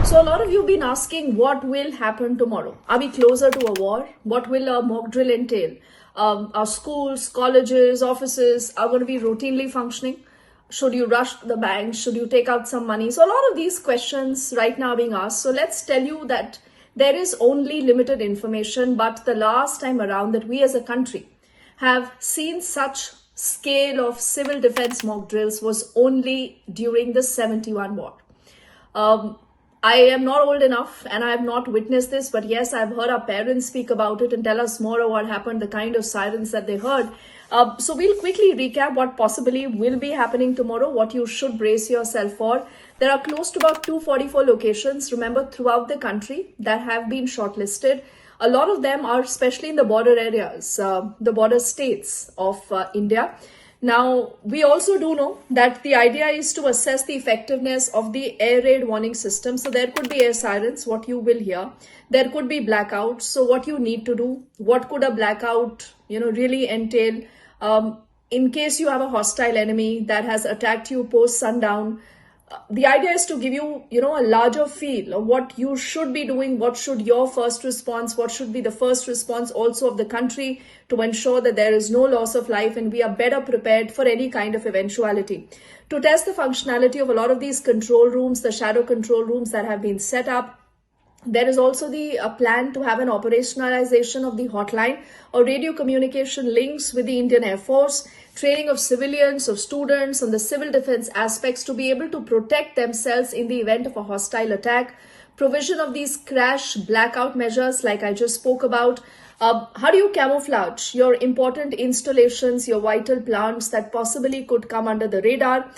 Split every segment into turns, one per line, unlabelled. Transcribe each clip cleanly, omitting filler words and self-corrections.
So a lot of you have been asking what will happen tomorrow. Are we closer to a war? What will a mock drill entail? Our schools, colleges, offices are going to be routinely functioning. Should you rush to the bank? Should you take out some money? So a lot of these questions right now are being asked. So let's tell you that there is only limited information, but the last time around that we as a country have seen such scale of civil defense mock drills was only during the 71 war. I am not old enough and I have not witnessed this, but yes, I've heard our parents speak about it and tell us more of what happened, the kind of sirens that they heard. So we'll quickly recap what possibly will be happening tomorrow, what you should brace yourself for. There are close to about 244 locations, remember, throughout the country that have been shortlisted. A lot of them are especially in the border areas, the border states of India. Now, we also do know that the idea is to assess the effectiveness of the air raid warning system. So there could be air sirens, what you will hear. There could be blackouts. So what you need to do, what could a blackout, really entail? In case you have a hostile enemy that has attacked you post sundown, the idea is to give you, a larger feel of what you should be doing, what should your first response, what should be the first response also of the country to ensure that there is no loss of life and we are better prepared for any kind of eventuality. To test the functionality of a lot of these control rooms, the shadow control rooms that have been set up, there is also the plan to have an operationalization of the hotline or radio communication links with the Indian Air Force, training of civilians, of students on the civil defense aspects to be able to protect themselves in the event of a hostile attack, provision of these crash blackout measures like I just spoke about. How do you camouflage your important installations, your vital plants that possibly could come under the radar?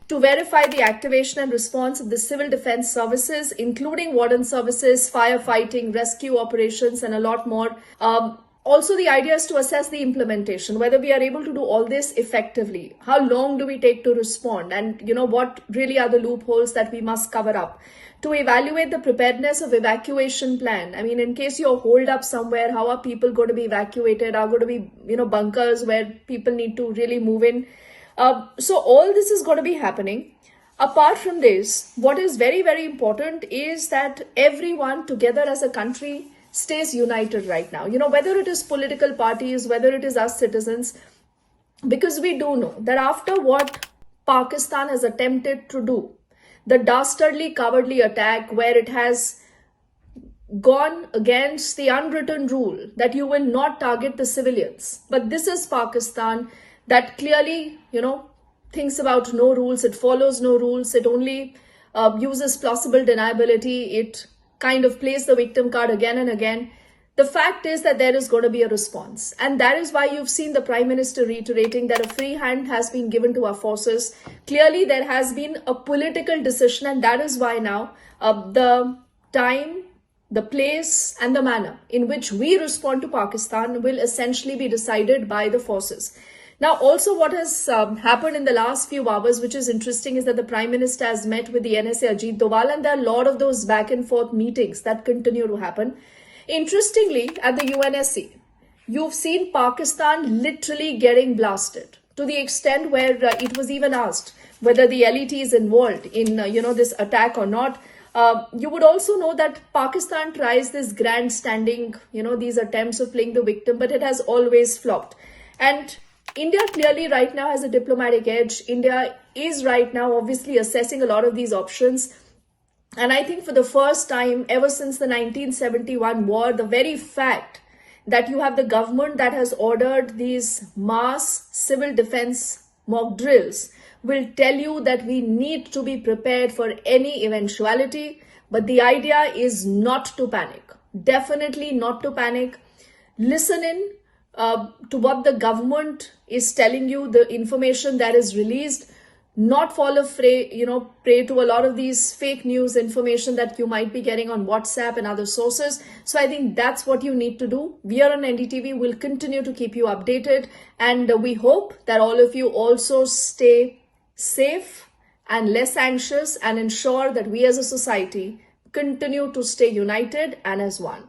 To verify the activation and response of the civil defense services, including warden services, firefighting, rescue operations, and a lot more. Also, the idea is to assess the implementation, whether we are able to do all this effectively. How long do we take to respond? And, what really are the loopholes that we must cover up? To evaluate the preparedness of evacuation plan. I mean, in case you're holed up somewhere, how are people going to be evacuated? Are going to be, bunkers where people need to really move in? So all this is going to be happening. Apart from this, what is very, very important is that everyone together as a country stays united right now. Whether it is political parties, whether it is us citizens, because we do know that after what Pakistan has attempted to do, the dastardly, cowardly attack where it has gone against the unwritten rule that you will not target the civilians. But this is Pakistan that clearly, thinks about no rules. It follows no rules. It only uses plausible deniability. It kind of plays the victim card again and again. The fact is that there is going to be a response. And that is why you've seen the Prime Minister reiterating that a free hand has been given to our forces. Clearly, there has been a political decision, and that is why now the time, the place, and the manner in which we respond to Pakistan will essentially be decided by the forces. Now, also what has happened in the last few hours, which is interesting, is that the Prime Minister has met with the NSA Ajit Doval, and there are a lot of those back and forth meetings that continue to happen. Interestingly, at the UNSC, you've seen Pakistan literally getting blasted to the extent where it was even asked whether the LET is involved in, this attack or not. You would also know that Pakistan tries this grandstanding, these attempts of playing the victim, but it has always flopped. And India clearly right now has a diplomatic edge. India is right now obviously assessing a lot of these options. And I think for the first time ever since the 1971 war, the very fact that you have the government that has ordered these mass civil defense mock drills will tell you that we need to be prepared for any eventuality. But the idea is not to panic. Definitely not to panic. Listen in to what the government is telling you, the information that is released, not fall prey to a lot of these fake news information that you might be getting on WhatsApp and other sources. So I think that's what you need to do. We are on NDTV. We'll continue to keep you updated. And we hope that all of you also stay safe and less anxious and ensure that we as a society continue to stay united and as one.